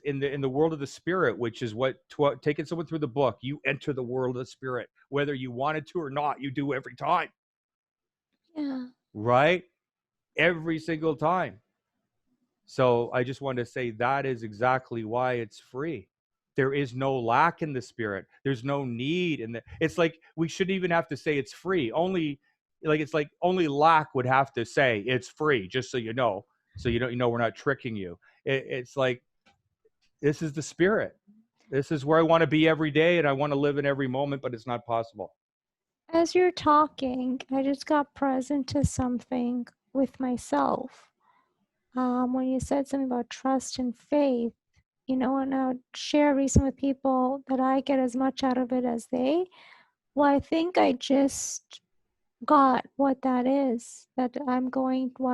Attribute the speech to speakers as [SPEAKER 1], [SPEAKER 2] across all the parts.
[SPEAKER 1] in the world of the spirit, which is what taking someone through the book, you enter the world of the spirit, whether you wanted to or not, you do every time.
[SPEAKER 2] Yeah.
[SPEAKER 1] Right? Every single time. So I just wanted to say that is exactly why it's free. There is no lack in the spirit. There's no need in the. It's like we shouldn't even have to say it's free. Only, like it's like only lack would have to say it's free, just so you know, we're not tricking you. It's like this is the spirit. This is where I want to be every day, and I want to live in every moment, but it's not possible.
[SPEAKER 2] As you're talking, I just got present to something with myself. When you said something about trust and faith, and I would share recently with people that I get as much out of it as they. Well, I think I just got what that is, that why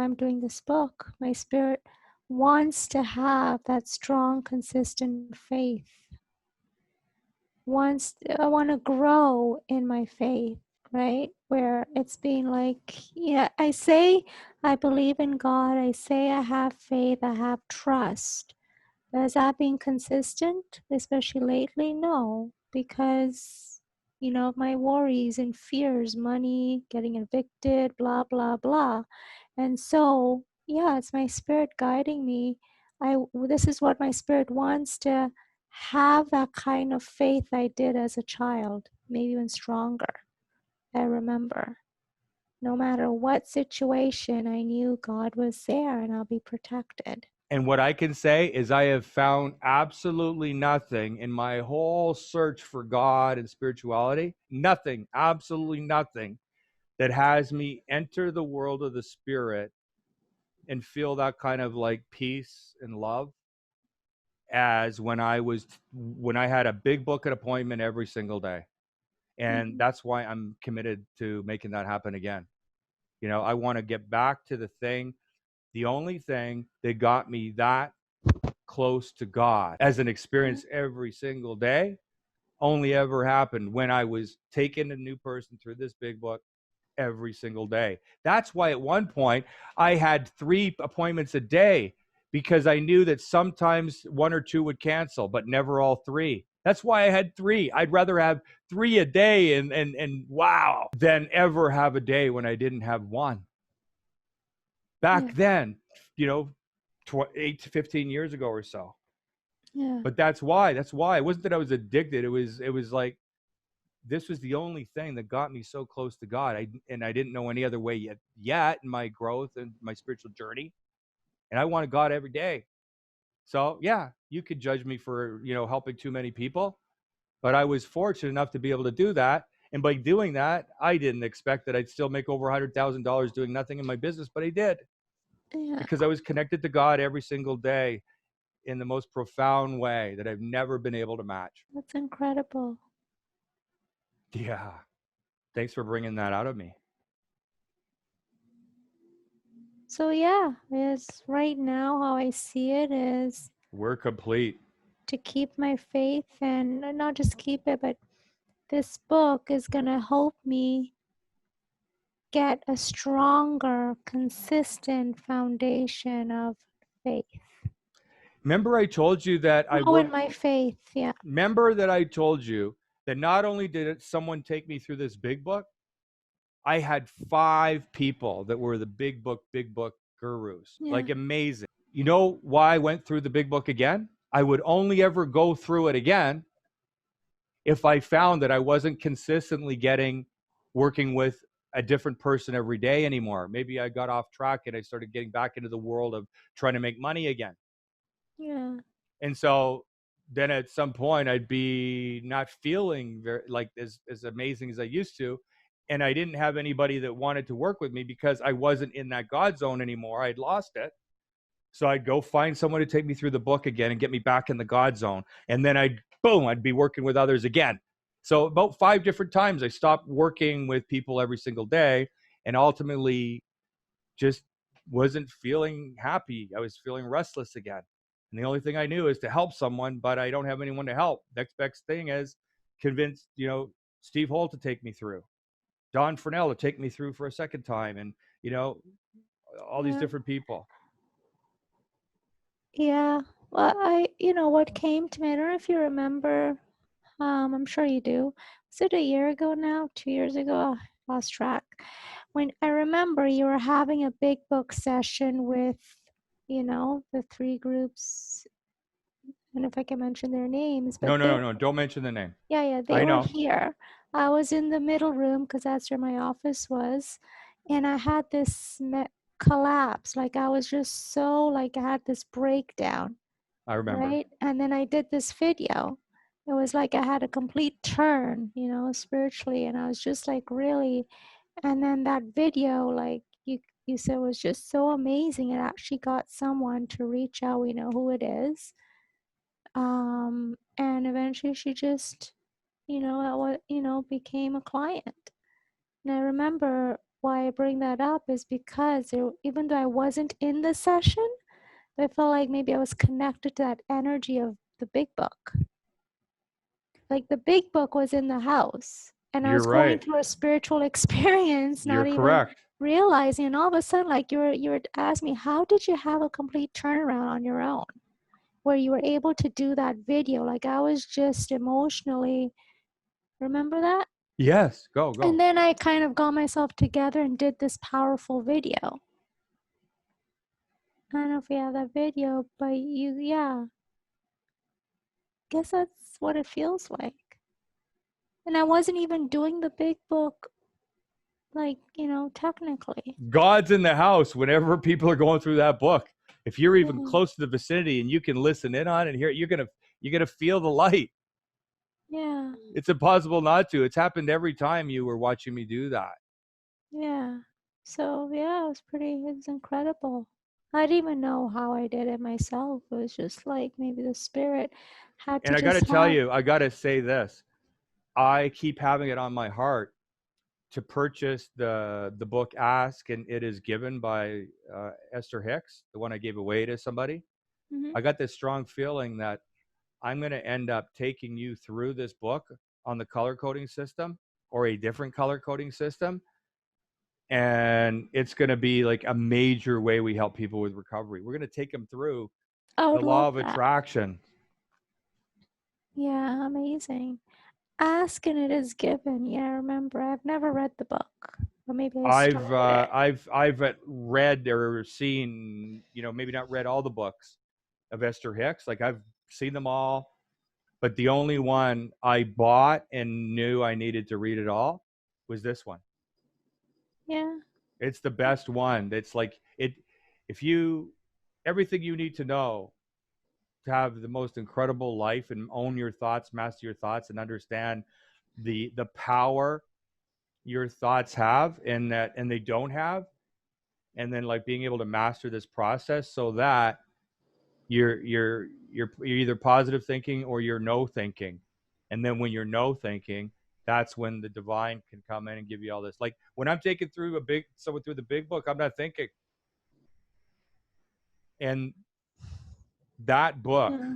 [SPEAKER 2] I'm doing this book. My spirit wants to have that strong, consistent faith. I want to grow in my faith, right? Where it's being like, yeah, I say I believe in God. I say I have faith. I have trust. But is that being consistent, especially lately? No, because, my worries and fears, money, getting evicted, blah, blah, blah. And so, yeah, it's my spirit guiding me. This is what my spirit wants, to have that kind of faith I did as a child, maybe even stronger. I remember. No matter what situation, I knew God was there and I'll be protected.
[SPEAKER 1] And what I can say is I have found absolutely nothing in my whole search for God and spirituality, nothing, absolutely nothing that has me enter the world of the spirit and feel that kind of like peace and love as when I had a big book and appointment every single day. And that's why I'm committed to making that happen again. I want to get back to the only thing that got me that close to God as an experience every single day only ever happened when I was taking a new person through this big book every single day. That's why at one point I had 3 appointments a day, because I knew that sometimes 1 or 2 would cancel, but never all 3. That's why I had 3. I'd rather have 3 a day and wow, than ever have a day when I didn't have 1. Back then, 8 to 15 years ago or so.
[SPEAKER 2] Yeah.
[SPEAKER 1] But that's why. It wasn't that I was addicted. It was like this was the only thing that got me so close to God. I didn't know any other way yet in my growth and my spiritual journey. And I wanted God every day. So yeah, you could judge me for, helping too many people, but I was fortunate enough to be able to do that. And by doing that, I didn't expect that I'd still make over $100,000 doing nothing in my business, but I did, because I was connected to God every single day in the most profound way that I've never been able to match.
[SPEAKER 2] That's incredible.
[SPEAKER 1] Yeah. Thanks for bringing that out of me.
[SPEAKER 2] So yeah, is right now how I see it is
[SPEAKER 1] We're complete.
[SPEAKER 2] to keep my faith, and not just keep it, but this book is going to help me get a stronger, consistent foundation of faith.
[SPEAKER 1] Remember I told you that
[SPEAKER 2] In my faith, yeah.
[SPEAKER 1] Remember that I told you that not only did someone take me through this big book, I had 5 people that were the big book gurus.
[SPEAKER 2] Yeah.
[SPEAKER 1] Like amazing. You know why I went through the big book again? I would only ever go through it again if I found that I wasn't consistently working with a different person every day anymore. Maybe I got off track and I started getting back into the world of trying to make money again.
[SPEAKER 2] Yeah.
[SPEAKER 1] And so then at some point I'd be not feeling very like as amazing as I used to. And I didn't have anybody that wanted to work with me because I wasn't in that God zone anymore. I'd lost it. So I'd go find someone to take me through the book again and get me back in the God zone. And then I'd be working with others again. So about 5 different times I stopped working with people every single day, and ultimately just wasn't feeling happy. I was feeling restless again. And the only thing I knew is to help someone, but I don't have anyone to help. Next best thing is convince, Steve Holt to take me through, Don Fresnel to take me through for a second time, and, all these different people.
[SPEAKER 2] Yeah. Well, what came to me, I don't know if you remember, I'm sure you do. Was it a year ago now? 2 years ago? I lost track. When I remember you were having a big book session with, the three groups. I don't know if I can mention their names, but
[SPEAKER 1] No, no, no, no. Don't mention the name.
[SPEAKER 2] yeah, they
[SPEAKER 1] I
[SPEAKER 2] were
[SPEAKER 1] know.
[SPEAKER 2] here. I was in the middle room because that's where my office was, and I had this collapse. Like I was just so like I had this breakdown,
[SPEAKER 1] I remember.
[SPEAKER 2] right? And then I did this video. It was like I had a complete turn, spiritually, and I was just like really. And then that video, like you said, was just so amazing. It actually got someone to reach out. We know who it is. And eventually she just became a client. And I remember why I bring that up is because even though I wasn't in the session, I felt like maybe I was connected to that energy of the big book. Like the big book was in the house and I
[SPEAKER 1] You're
[SPEAKER 2] was going
[SPEAKER 1] right.
[SPEAKER 2] through a spiritual experience,
[SPEAKER 1] You're
[SPEAKER 2] not even
[SPEAKER 1] correct.
[SPEAKER 2] realizing. And all of a sudden, like you were asking me, how did you have a complete turnaround on your own? Where you were able to do that video. Like I was just emotionally, remember that?
[SPEAKER 1] Yes. Go,
[SPEAKER 2] And
[SPEAKER 1] go.
[SPEAKER 2] then I kind of got myself together and did this powerful video. I don't know if you have that video, but yeah, guess that's what it feels like. And I wasn't even doing the big book, like, technically.
[SPEAKER 1] God's in the house whenever people are going through that book. If you're even
[SPEAKER 2] Yeah.
[SPEAKER 1] close to the vicinity and you can listen in on it and hear it, you're gonna feel the light.
[SPEAKER 2] Yeah.
[SPEAKER 1] It's impossible not to. It's happened every time you were watching me do that.
[SPEAKER 2] Yeah. So, yeah, it was incredible. I didn't even know how I did it myself. It was just like maybe the spirit had to
[SPEAKER 1] And I got to
[SPEAKER 2] just
[SPEAKER 1] tell
[SPEAKER 2] have.
[SPEAKER 1] you, I got to say this. I keep having it on my heart to purchase the book Ask and It Is Given by Esther Hicks, the one I gave away to somebody.
[SPEAKER 2] Mhm.
[SPEAKER 1] I got this strong feeling that I'm going to end up taking you through this book on the color coding system or a different color coding system. And it's going to be like a major way we help people with recovery. We're going to take them through
[SPEAKER 2] I
[SPEAKER 1] the
[SPEAKER 2] would
[SPEAKER 1] law
[SPEAKER 2] love
[SPEAKER 1] of
[SPEAKER 2] that.
[SPEAKER 1] attraction.
[SPEAKER 2] Yeah, amazing. Ask and it is given. Yeah, I remember. I've never read the book, or maybe I
[SPEAKER 1] I've
[SPEAKER 2] started
[SPEAKER 1] uh,
[SPEAKER 2] it.
[SPEAKER 1] I've I've read or seen, maybe not read all the books of Esther Hicks. Like I've seen them all, but the only one I bought and knew I needed to read it all was this one.
[SPEAKER 2] Yeah,
[SPEAKER 1] It's the best one. It's like it if you everything you need to know to have the most incredible life and own your thoughts, master your thoughts, and understand the power your thoughts have and they don't have, and then like being able to master this process so that you're either positive thinking or you're no thinking, and then when you're no thinking, that's when the divine can come in and give you all this. Like when I'm taking through someone through the big book, I'm not thinking. And that book,
[SPEAKER 2] yeah,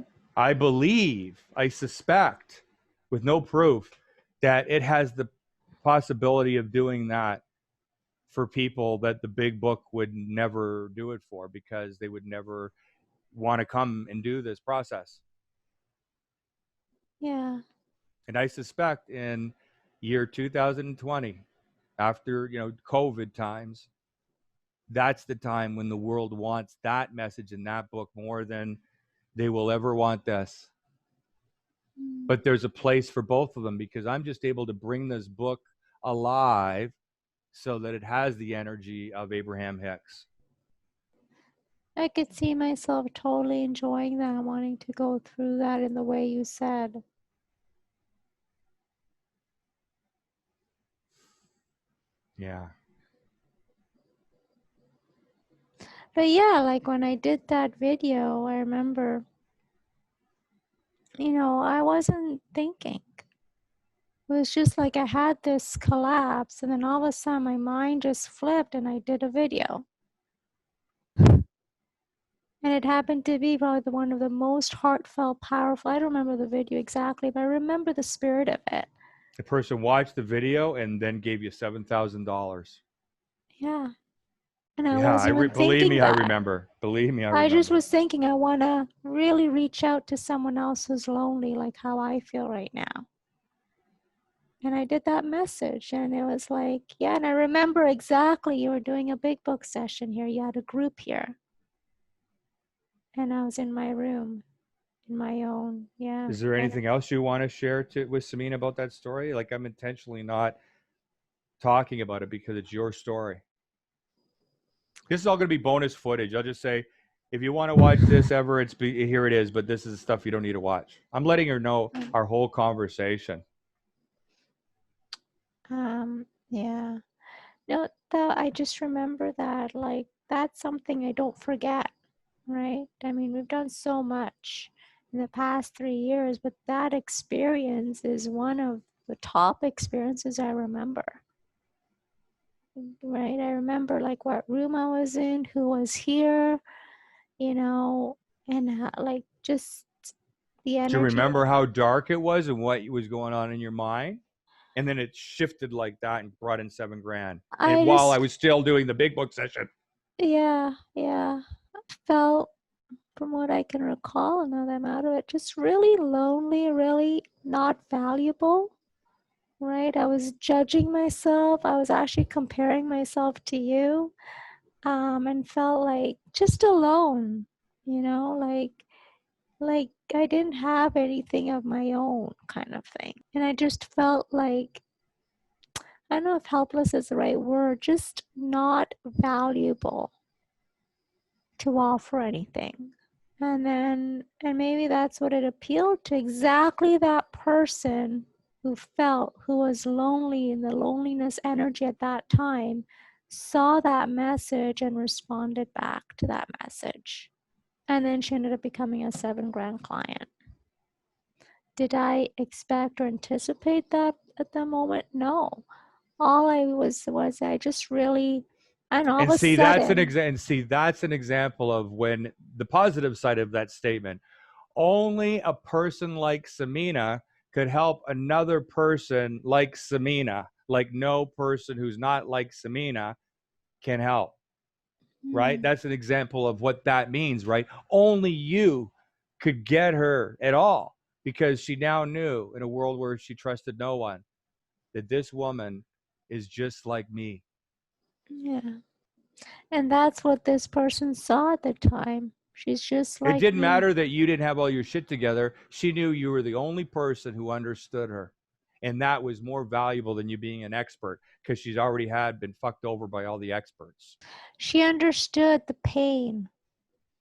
[SPEAKER 1] I suspect, with no proof, that it has the possibility of doing that for people that the big book would never do it for because they would never want to come and do this process.
[SPEAKER 2] yeah,
[SPEAKER 1] And I suspect in year 2020, after COVID times, that's the time when the world wants that message in that book more than they will ever want this.
[SPEAKER 2] mm,
[SPEAKER 1] But there's a place for both of them because I'm just able to bring this book alive so that it has the energy of Abraham Hicks.
[SPEAKER 2] I could see myself totally enjoying that, wanting to go through that in the way you said.
[SPEAKER 1] Yeah.
[SPEAKER 2] But yeah, like when I did that video, I remember, I wasn't thinking. It was just like I had this collapse, and then all of a sudden my mind just flipped and I did a video. And it happened to be probably one of the most heartfelt, powerful. I don't remember the video exactly, but I remember the spirit of it.
[SPEAKER 1] The person watched the video and then gave you $7,000.
[SPEAKER 2] Yeah. And I
[SPEAKER 1] Yeah,
[SPEAKER 2] wasn't even
[SPEAKER 1] believe
[SPEAKER 2] thinking
[SPEAKER 1] me, I
[SPEAKER 2] that.
[SPEAKER 1] remember. Believe me, I
[SPEAKER 2] I just
[SPEAKER 1] remember.
[SPEAKER 2] was thinking I want to really reach out to someone else who's lonely, like how I feel right now. And I did that message, and it was like, yeah, and I remember exactly you were doing a big book session here. You had a group here. And I was in my room, in my own, yeah.
[SPEAKER 1] Is there
[SPEAKER 2] And
[SPEAKER 1] anything else you want to share with Samina about that story? Like, I'm intentionally not talking about it because it's your story. This is all going to be bonus footage. I'll just say, if you want to watch this ever, here it is. But this is stuff you don't need to watch. I'm letting her know our whole conversation.
[SPEAKER 2] yeah. No, I just remember that, like, that's something I don't forget, right? I mean, we've done so much in the past 3 years, but that experience is one of the top experiences I remember, right? I remember, like, what room I was in, who was here, you know, and like, just the
[SPEAKER 1] Do you
[SPEAKER 2] energy.
[SPEAKER 1] remember how dark it was and what was going on in your mind? And then it shifted like that and brought in $7,000. And
[SPEAKER 2] I
[SPEAKER 1] while I
[SPEAKER 2] just,
[SPEAKER 1] was still doing the big book session.
[SPEAKER 2] yeah, felt, from what I can recall, and now that I'm out of it, just really lonely, really not valuable, right? I was judging myself. I was actually comparing myself to you, and felt like just alone, like I didn't have anything of my own, kind of thing. And I just felt like, I don't know if helpless is the right word, just not valuable to offer anything. And maybe that's what it appealed to, exactly that person who was lonely, in the loneliness energy at that time, saw that message and responded back to that message. And then she ended up becoming a $7,000 client. Did I expect or anticipate that at the moment? No. All I was I just really, and all of
[SPEAKER 1] And
[SPEAKER 2] a
[SPEAKER 1] see, that's an
[SPEAKER 2] sudden,
[SPEAKER 1] example of when the positive side of that statement. Only a person like Samina could help another person like Samina. Like, no person who's not like Samina can help. Right? That's an example of what that means, right? Only you could get her at all, because she now knew, in a world where she trusted no one, that this woman is just like me.
[SPEAKER 2] yeah. And that's what this person saw at the time. She's just
[SPEAKER 1] It
[SPEAKER 2] like
[SPEAKER 1] didn't
[SPEAKER 2] me.
[SPEAKER 1] matter that you didn't have all your shit together. She knew you were the only person who understood her. And that was more valuable than you being an expert, because she's already had been fucked over by all the experts.
[SPEAKER 2] She understood the pain,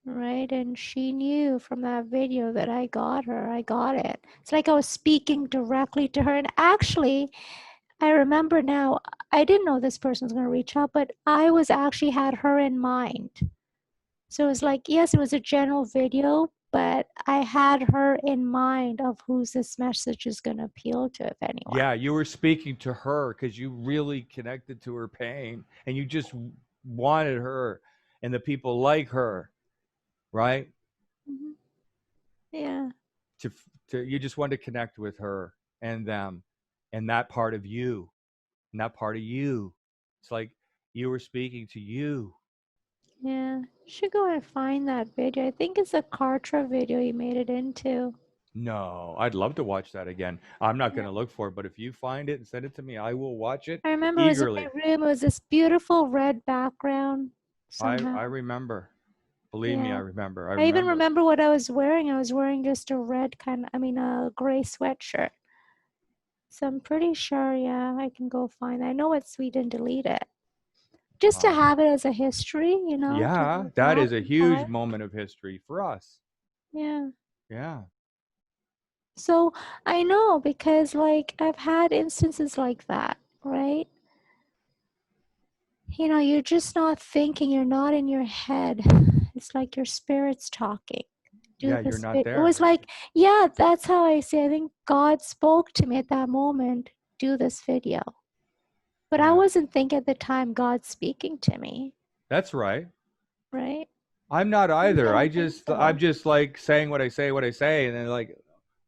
[SPEAKER 2] right? And she knew from that video that I got her. I got it. It's like I was speaking directly to her. And actually, I remember now, I didn't know this person was going to reach out, but I was actually had her in mind. So it was like, yes, it was a general video, but I had her in mind of who's this message is going to appeal to, if anyone.
[SPEAKER 1] Yeah, you were speaking to her because you really connected to her pain, and you just wanted her and the people like her, right?
[SPEAKER 2] Mm-hmm. Yeah.
[SPEAKER 1] To, you just wanted to connect with her and them and that part of you, and that part of you. It's like you were speaking to you.
[SPEAKER 2] Yeah. You should go and find that video. I think it's a Kartra video you made it into.
[SPEAKER 1] No, I'd love to watch that again. I'm not going to look for it, but if you find it and send it to me, I will watch it
[SPEAKER 2] I remember it was in my
[SPEAKER 1] eagerly.
[SPEAKER 2] room. It was this beautiful red background
[SPEAKER 1] I
[SPEAKER 2] somehow.
[SPEAKER 1] remember. Believe me, I
[SPEAKER 2] Yeah.
[SPEAKER 1] remember. I
[SPEAKER 2] I even
[SPEAKER 1] remember.
[SPEAKER 2] remember what I was wearing. I was wearing just a red a gray sweatshirt. So I'm pretty sure, yeah, I can go find it. I know it's, we didn't delete it. Just to
[SPEAKER 1] Wow.
[SPEAKER 2] have it as a history, to
[SPEAKER 1] Yeah,
[SPEAKER 2] go
[SPEAKER 1] that
[SPEAKER 2] back
[SPEAKER 1] is a
[SPEAKER 2] in
[SPEAKER 1] huge
[SPEAKER 2] time.
[SPEAKER 1] moment of history for us.
[SPEAKER 2] Yeah.
[SPEAKER 1] Yeah.
[SPEAKER 2] So I know, because like I've had instances like that, right? You're just not thinking, you're not in your head. It's like your spirit's talking. Do
[SPEAKER 1] Yeah, you're
[SPEAKER 2] this
[SPEAKER 1] not
[SPEAKER 2] bit. It
[SPEAKER 1] there.
[SPEAKER 2] was like, yeah, that's how I say. I think God spoke to me at that moment. Do this video. But I
[SPEAKER 1] Yeah.
[SPEAKER 2] wasn't thinking at the time God's speaking to me,
[SPEAKER 1] That's right.
[SPEAKER 2] right?
[SPEAKER 1] I'm not
[SPEAKER 2] I
[SPEAKER 1] either.
[SPEAKER 2] didn't think
[SPEAKER 1] I'm
[SPEAKER 2] so.
[SPEAKER 1] just like saying what I say, and then like,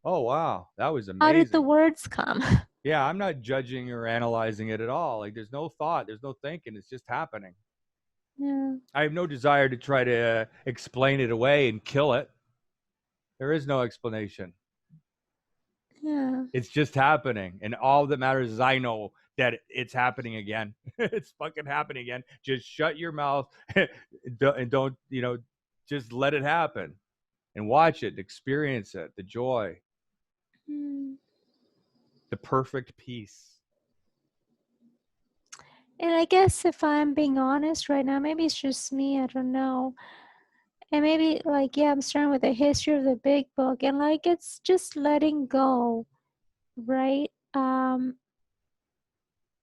[SPEAKER 1] oh wow, that was
[SPEAKER 2] How did the
[SPEAKER 1] amazing.
[SPEAKER 2] words come?
[SPEAKER 1] Yeah, I'm not judging or analyzing it at all. Like, there's no thought, there's no thinking, it's just happening.
[SPEAKER 2] Yeah.
[SPEAKER 1] I have no desire to try to explain it away and kill it. There is no explanation.
[SPEAKER 2] Yeah.
[SPEAKER 1] It's just happening. And all that matters is I know that it's happening again. It's fucking happening again. Just shut your mouth and don't, just let it happen and watch it, experience it, the joy,
[SPEAKER 2] Mm.
[SPEAKER 1] the perfect peace.
[SPEAKER 2] And I guess if I'm being honest right now, maybe it's just me, I don't know. And maybe like, yeah, I'm starting with the history of the big book and like it's just letting go, right?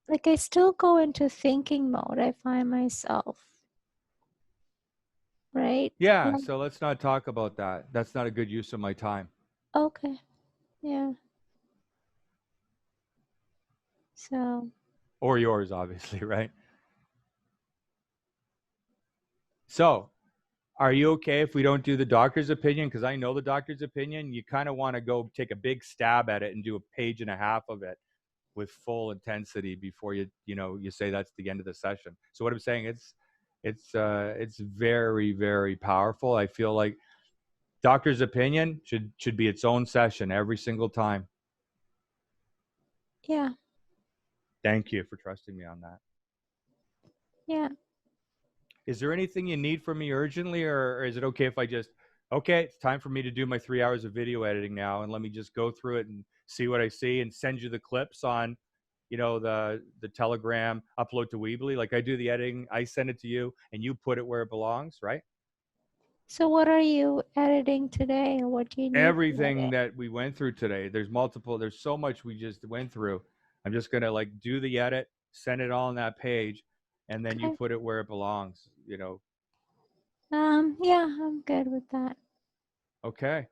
[SPEAKER 2] Like I still go into thinking mode, I find myself, right?
[SPEAKER 1] Yeah,
[SPEAKER 2] Like,
[SPEAKER 1] so let's not talk about that. That's not a good use of my time
[SPEAKER 2] okay, yeah. So
[SPEAKER 1] or yours, obviously, right? So, are you okay if we don't do the doctor's opinion? Because I know the doctor's opinion. You kind of want to go take a big stab at it and do a page and a half of it with full intensity before you say that's the end of the session. So what I'm saying, it's very, very powerful. I feel like doctor's opinion should be its own session every single time.
[SPEAKER 2] yeah,
[SPEAKER 1] Thank you for trusting me on that.
[SPEAKER 2] yeah.
[SPEAKER 1] Is there anything you need from me urgently, or is it okay if I just, okay, it's time for me to do my 3 hours of video editing now, and let me just go through it and see what I see and send you the clips on, the Telegram, upload to Weebly. Like I do the editing, I send it to you, and you put it where it belongs, right?
[SPEAKER 2] So what are you editing today or what do you need to
[SPEAKER 1] Everything
[SPEAKER 2] edit?
[SPEAKER 1] that we went through today. There's so much we just went through. I'm just gonna like do the edit, send it all on that page, and then you
[SPEAKER 2] Okay.
[SPEAKER 1] put it where it belongs.
[SPEAKER 2] Yeah, I'm good with that.
[SPEAKER 1] Okay.